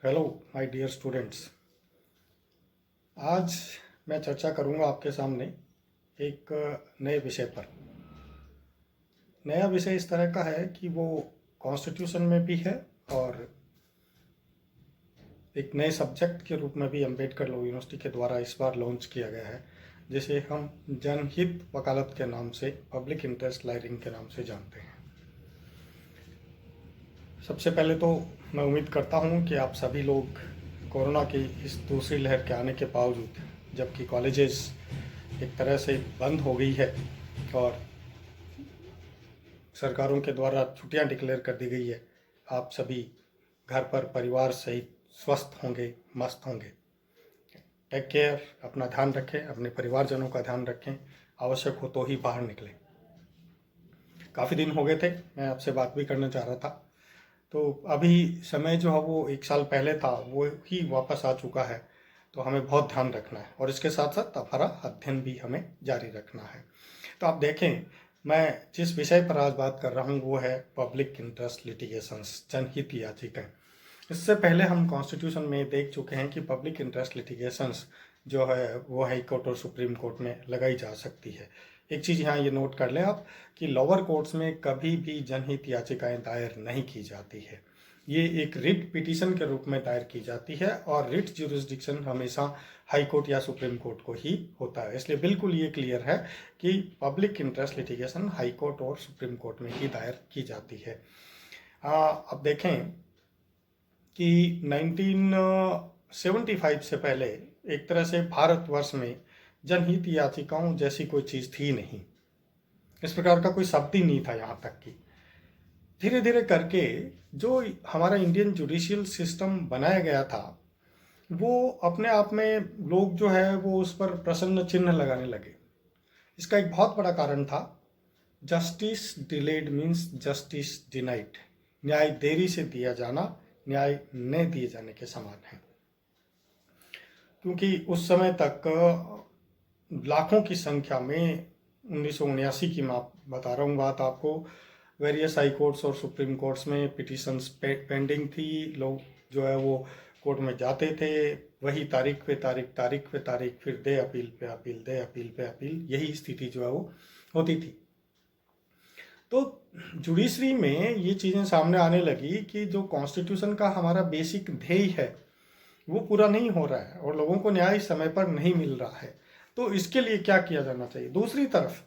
Hello my dear students. आज मैं चर्चा करूंगा आपके सामने एक नए विषय पर। नया विषय इस तरह का है कि वो कॉन्स्टिट्यूशन में भी है और एक नए सब्जेक्ट के रूप में भी अम्बेडकर लॉ यूनिवर्सिटी के द्वारा इस बार लॉन्च किया गया है, जिसे हम जनहित वकालत के नाम से, पब्लिक इंटरेस्ट लॉयरिंग के नाम से जानते हैं। सबसे पहले तो मैं उम्मीद करता हूँ कि आप सभी लोग कोरोना की इस दूसरी लहर के आने के बावजूद, जबकि कॉलेजेस एक तरह से बंद हो गई है और सरकारों के द्वारा छुट्टियां डिक्लेयर कर दी गई है, आप सभी घर पर परिवार सहित स्वस्थ होंगे, मस्त होंगे। टेक केयर, अपना ध्यान रखें, अपने परिवारजनों का ध्यान रखें, आवश्यक हो तो ही बाहर निकलें। काफ़ी दिन हो गए थे, मैं आपसे बात भी करना चाह रहा था, तो अभी समय जो है वो एक साल पहले था वो ही वापस आ चुका है, तो हमें बहुत ध्यान रखना है और इसके साथ साथ हमारा अध्ययन भी हमें जारी रखना है। तो आप देखें, मैं जिस विषय पर आज बात कर रहा हूँ वो है पब्लिक इंटरेस्ट लिटिगेशंस, जनहित याचिकाएं। इससे पहले हम कॉन्स्टिट्यूशन में देख चुके हैं कि पब्लिक इंटरेस्ट लिटिगेशंस जो है वो हाई कोर्ट और सुप्रीम कोर्ट में लगाई जा सकती है। एक चीज़ यहाँ ये नोट कर लें आप कि लोअर कोर्ट्स में कभी भी जनहित याचिकाएं दायर नहीं की जाती है। ये एक रिट पिटीशन के रूप में दायर की जाती है और रिट ज्यूरिसडिक्शन हमेशा हाई कोर्ट या सुप्रीम कोर्ट को ही होता है। इसलिए बिल्कुल ये क्लियर है कि public interest litigation high court और सुप्रीम कोर्ट में ही दायर की जाती है। अब देखें कि 1975 से पहले एक तरह से भारतवर्ष में जनहित याचिकाओं जैसी कोई चीज़ थी नहीं। इस प्रकार का कोई शब्द ही नहीं था। यहाँ तक कि धीरे धीरे करके जो हमारा इंडियन जुडिशियल सिस्टम बनाया गया था वो अपने आप में लोग जो है वो उस पर प्रश्न चिन्ह लगाने लगे। इसका एक बहुत बड़ा कारण था justice delayed means justice denied. न्याय देरी से दिया जाना न्याय न दिए जाने के समान है, क्योंकि उस समय तक लाखों की संख्या में 1979 की मैं बता रहा हूँ बात आपको, वेरियस हाई कोर्ट्स और सुप्रीम कोर्ट्स में पिटिशंस पेंडिंग थी। लोग जो है वो कोर्ट में जाते थे, वही तारीख पे तारीख, फिर दे अपील पे अपील, दे अपील पे अपील, यही स्थिति जो है वो होती थी। तो जुडिशरी में ये चीज़ें सामने आने लगी कि जो कॉन्स्टिट्यूशन का हमारा बेसिक ध्येय है वो पूरा नहीं हो रहा है और लोगों को न्याय समय पर नहीं मिल रहा है। तो इसके लिए क्या किया जाना चाहिए। दूसरी तरफ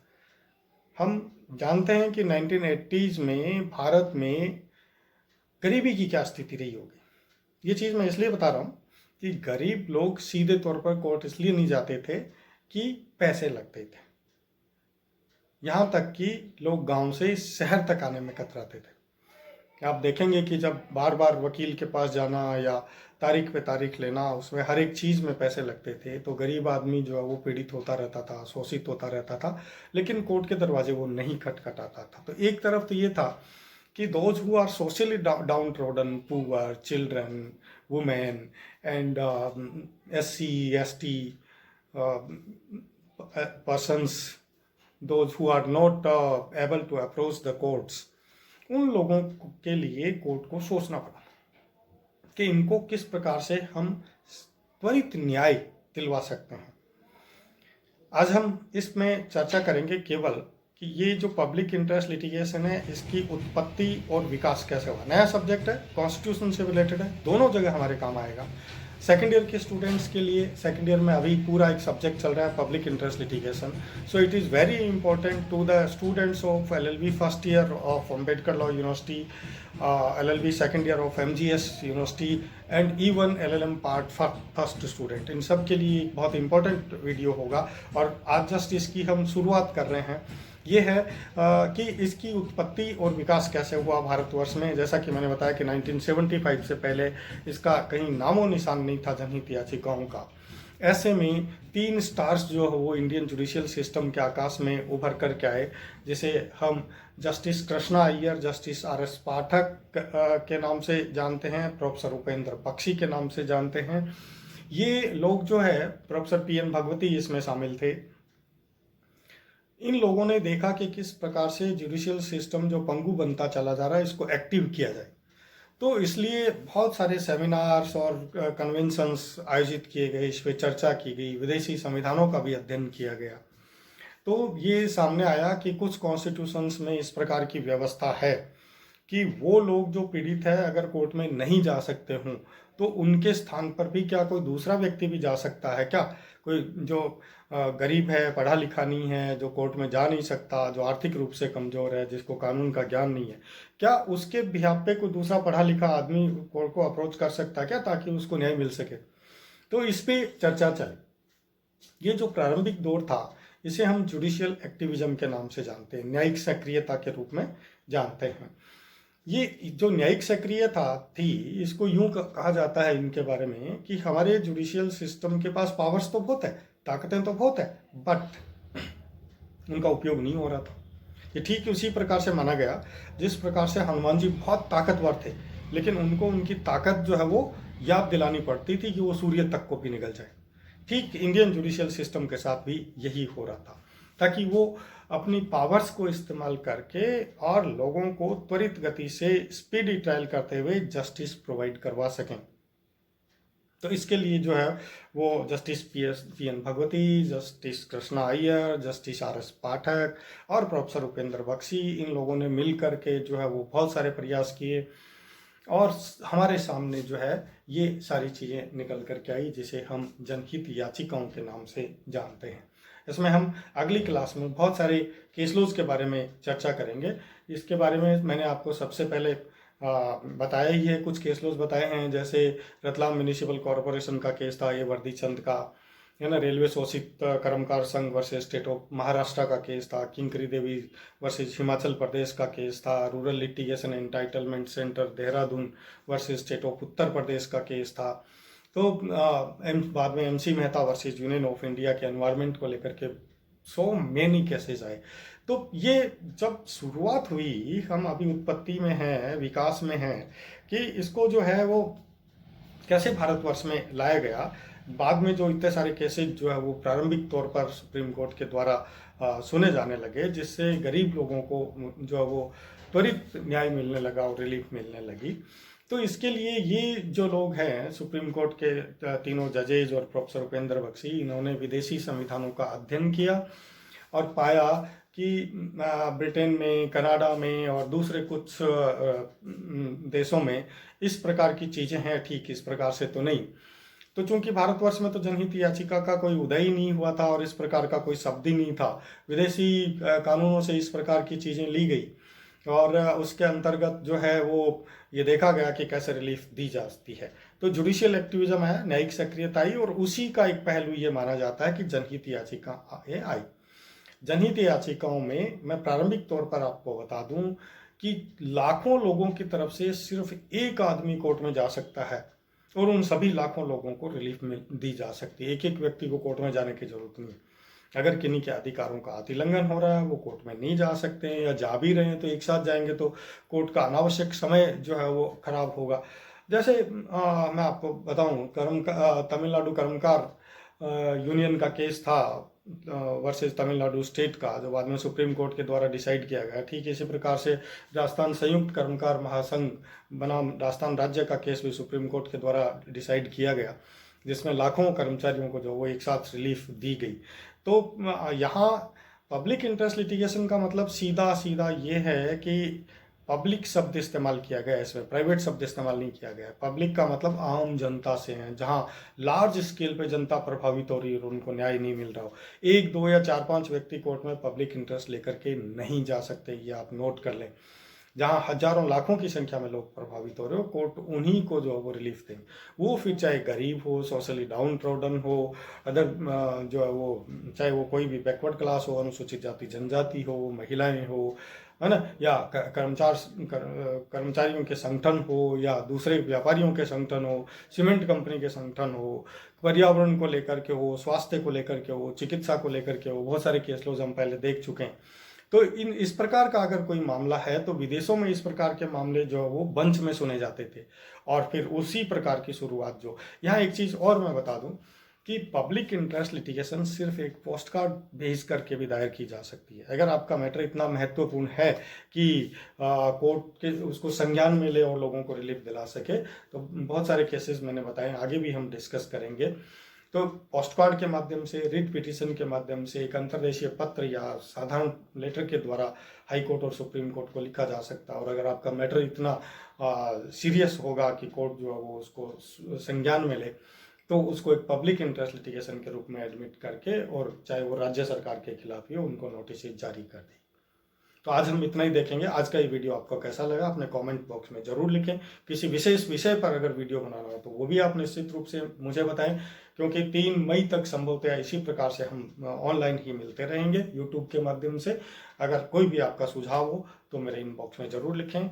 हम जानते हैं कि 1980s में भारत में गरीबी की क्या स्थिति रही होगी। ये चीज़ मैं इसलिए बता रहा हूँ कि गरीब लोग सीधे तौर पर कोर्ट इसलिए नहीं जाते थे कि पैसे लगते थे। यहाँ तक कि लोग गांव से शहर तक आने में कतराते थे। आप देखेंगे कि जब बार बार वकील के पास जाना या तारीख पे तारीख लेना, उसमें हर एक चीज़ में पैसे लगते थे, तो गरीब आदमी जो है वो पीड़ित होता रहता था, शोषित होता रहता था, लेकिन कोर्ट के दरवाजे वो नहीं खटखटाता था। तो एक तरफ तो ये था कि those who are socially downtrodden, poor, children, women and SC, ST persons, those who are not able to approach the courts, उन लोगों के लिए कोर्ट को सोचना पड़ा कि इनको किस प्रकार से हम त्वरित न्याय दिलवा सकते हैं। आज हम इसमें चर्चा करेंगे केवल कि ये जो पब्लिक इंटरेस्ट लिटिगेशन है इसकी उत्पत्ति और विकास कैसे हुआ। नया सब्जेक्ट है, कॉन्स्टिट्यूशन से रिलेटेड है, दोनों जगह हमारे काम आएगा। सेकेंड ईयर के स्टूडेंट्स के लिए, सेकेंड ईयर में अभी पूरा एक सब्जेक्ट चल रहा है public interest litigation, so it is very important to the students of LLB first year of Ambedkar law university, LLB second year of MGS university and even LLM part first student. इन सब के लिए एक बहुत important video होगा और आज just इसकी हम शुरुआत कर रहे हैं। ये है कि इसकी उत्पत्ति और विकास कैसे हुआ भारतवर्ष में। जैसा कि मैंने बताया कि 1975 से पहले इसका कहीं नामो निशान नहीं था जनहित याचिकाओं का। ऐसे में 3 स्टार्स जो है वो इंडियन जुडिशियल सिस्टम के आकाश में उभर कर के आए, जिसे हम justice Krishna Iyer, justice RS पाठक के नाम से जानते हैं, प्रोफेसर उपेंद्र बख्शी के नाम से जानते हैं। ये लोग जो है, प्रोफेसर PN भगवती इसमें शामिल थे। इन लोगों ने देखा कि किस प्रकार से जुडिशियल सिस्टम जो पंगु बनता चला जा रहा है इसको एक्टिव किया जाए। तो इसलिए बहुत सारे सेमिनार्स और कन्वेंशंस आयोजित किए गए, इस पर चर्चा की गई, विदेशी संविधानों का भी अध्ययन किया गया। तो ये सामने आया कि कुछ कॉन्स्टिट्यूशंस में इस प्रकार की व्यवस्था है कि वो लोग जो पीड़ित है अगर कोर्ट में नहीं जा सकते हों तो उनके स्थान पर भी क्या कोई दूसरा व्यक्ति भी जा सकता है क्या? कोई जो गरीब है, पढ़ा लिखा नहीं है, जो कोर्ट में जा नहीं सकता, जो आर्थिक रूप से कमजोर है, जिसको कानून का ज्ञान नहीं है, क्या उसके बिहाफ पे कोई दूसरा पढ़ा लिखा आदमी कोर्ट को अप्रोच कर सकता है क्या, ताकि उसको न्याय मिल सके? तो इस पे चर्चा चली। ये जो प्रारंभिक दौर था इसे हम जुडिशियल एक्टिविज्म के नाम से जानते हैं, न्यायिक सक्रियता के रूप में जानते हैं। ये जो न्यायिक सक्रियता थी, इसको यूं कहा जाता है इनके बारे में कि हमारे जुडिशियल सिस्टम के पास पावर्स तो बहुत है, ताकतें तो बहुत है, बट उनका उपयोग नहीं हो रहा था। ये ठीक उसी प्रकार से माना गया जिस प्रकार से हनुमान जी बहुत ताकतवर थे, लेकिन उनको उनकी ताकत जो है वो याद दिलानी पड़ती थी कि वो सूर्य तक को भी निकल जाए। ठीक इंडियन जुडिशियल सिस्टम के साथ भी यही हो रहा था, ताकि वो अपनी पावर्स को इस्तेमाल करके और लोगों को त्वरित गति से स्पीडी ट्रायल करते हुए जस्टिस प्रोवाइड करवा सकें। तो इसके लिए जो है वो justice P N Bhagwati, justice Krishna Iyer, justice R S Pathak और प्रोफेसर उपेंद्र बख्शी, इन लोगों ने मिल करके जो है वो बहुत सारे प्रयास किए और हमारे सामने जो है ये सारी चीज़ें निकल करके आई, जिसे हम जनहित याचिकाओं के नाम से जानते हैं। इसमें हम अगली क्लास में बहुत सारे केस लॉज के बारे में चर्चा करेंगे। इसके बारे में मैंने आपको सबसे पहले बताया ही है, कुछ केस लॉज बताए हैं, जैसे रतलाम म्यूनिसिपल कॉरपोरेशन का केस था, ये वर्दी चंद का है ना, रेलवे शोषित कर्मकार संघ वर्सेस स्टेट ऑफ महाराष्ट्र का केस था, किंकरी देवी वर्सेस हिमाचल प्रदेश का केस था, rural litigation entitlement centre Dehradun versus state of Uttar Pradesh का केस था। तो बाद में MC Mehta versus union of India के एनवायरनमेंट को लेकर के सो मेनी केसेस आए। तो ये जब शुरुआत हुई, हम अभी उत्पत्ति में हैं, विकास में हैं, कि इसको जो है वो कैसे भारतवर्ष में लाया गया। बाद में जो इतने सारे केसेस जो है वो प्रारंभिक तौर पर सुप्रीम कोर्ट के द्वारा सुने जाने लगे, जिससे गरीब लोगों को जो है वो त्वरित न्याय मिलने लगा और रिलीफ मिलने लगी। तो इसके लिए ये जो लोग हैं सुप्रीम कोर्ट के तीनों जजेज और प्रोफेसर उपेंद्र बख्शी, इन्होंने विदेशी संविधानों का अध्ययन किया और पाया कि ब्रिटेन में, कनाडा में और दूसरे कुछ देशों में इस प्रकार की चीज़ें हैं, ठीक इस प्रकार से तो नहीं। तो चूंकि भारतवर्ष में तो जनहित याचिका का कोई उदय ही नहीं हुआ था और इस प्रकार का कोई शब्द ही नहीं था, विदेशी कानूनों से इस प्रकार की चीज़ें ली गई और उसके अंतर्गत जो है वो ये देखा गया कि कैसे रिलीफ दी जाती है। तो जुडिशियल एक्टिविज्म है, न्यायिक सक्रियता आई, और उसी का एक पहलू ये माना जाता है कि जनहित याचिका आई। जनहित याचिकाओं में मैं प्रारंभिक तौर पर आपको बता दूं कि लाखों लोगों की तरफ से सिर्फ एक आदमी कोर्ट में जा सकता है और उन सभी लाखों लोगों को रिलीफ दी जा सकती है। एक एक व्यक्ति को कोर्ट में जाने की जरूरत नहीं है। अगर किन्हीं के अधिकारों का अतिलंघन हो रहा है, वो कोर्ट में नहीं जा सकते हैं, या जा भी रहे हैं तो एक साथ जाएंगे तो कोर्ट का अनावश्यक समय जो है वो खराब होगा। जैसे मैं आपको बताऊं, तमिलनाडु कर्मकार यूनियन का केस था वर्सेस तमिलनाडु स्टेट का, जो बाद में सुप्रीम कोर्ट के द्वारा डिसाइड किया गया। ठीक इसी प्रकार से राजस्थान संयुक्त कर्मकार महासंघ बनाम राजस्थान राज्य का केस भी सुप्रीम कोर्ट के द्वारा डिसाइड किया गया, जिसमें लाखों कर्मचारियों को जो वो एक साथ रिलीफ दी गई। तो यहाँ पब्लिक इंटरेस्ट लिटिगेशन का मतलब सीधा सीधा ये है कि पब्लिक शब्द इस्तेमाल किया गया है, इसमें प्राइवेट शब्द इस्तेमाल नहीं किया गया है। पब्लिक का मतलब आम जनता से है, जहाँ लार्ज स्केल पे जनता प्रभावित हो रही है और उनको न्याय नहीं मिल रहा हो। एक दो या चार पांच व्यक्ति कोर्ट में पब्लिक इंटरेस्ट लेकर के नहीं जा सकते, ये आप नोट कर लें। जहाँ हजारों लाखों की संख्या में लोग प्रभावित हो रहे हो, कोर्ट उन्हीं को जो है वो रिलीफ देंगे। वो फिर चाहे गरीब हो, सोशली डाउन ट्रोडन हो, अदर जो है वो चाहे वो कोई भी बैकवर्ड क्लास हो, अनुसूचित जाति जनजाति हो, महिलाएं हो, है ना, या कर्मचारियों के संगठन हो, या दूसरे व्यापारियों के संगठन हो, सीमेंट कंपनी के संगठन हो, पर्यावरण को लेकर के हो, स्वास्थ्य को लेकर के हो, चिकित्सा को लेकर के हो, बहुत सारे केस लॉज हम पहले देख चुके हैं। तो इस प्रकार का अगर कोई मामला है तो विदेशों में इस प्रकार के मामले जो है वो बंच में सुने जाते थे, और फिर उसी प्रकार की शुरुआत जो यहाँ एक चीज़ और मैं बता दूं कि पब्लिक इंटरेस्ट लिटिगेशन सिर्फ एक पोस्ट कार्ड भेज करके भी दायर की जा सकती है। अगर आपका मैटर इतना महत्वपूर्ण है कि कोर्ट के उसको संज्ञान में ले और लोगों को रिलीफ दिला सके, तो बहुत सारे केसेस मैंने बताए, आगे भी हम डिस्कस करेंगे। तो पोस्ट कार्ड के माध्यम से, रिट पिटीशन के माध्यम से, एक अंतर्देशीय पत्र या साधारण लेटर के द्वारा हाई कोर्ट और सुप्रीम कोर्ट को लिखा जा सकता है। और अगर आपका मैटर इतना सीरियस होगा कि कोर्ट जो है वो उसको संज्ञान में ले, तो उसको एक पब्लिक इंटरेस्ट लिटिगेशन के रूप में एडमिट करके, और चाहे वो राज्य सरकार के खिलाफ ही हो, उनको नोटिस जारी कर दी। तो आज हम इतना ही देखेंगे। आज का ये वीडियो आपको कैसा लगा अपने कमेंट बॉक्स में जरूर लिखें। किसी विशेष विषय पर अगर वीडियो बनाना हो तो वो भी आप निश्चित रूप से मुझे बताएं, क्योंकि 3 मई तक संभवतः इसी प्रकार से हम ऑनलाइन ही मिलते रहेंगे यूट्यूब के माध्यम से। अगर कोई भी आपका सुझाव हो तो मेरे इनबॉक्स में जरूर लिखें।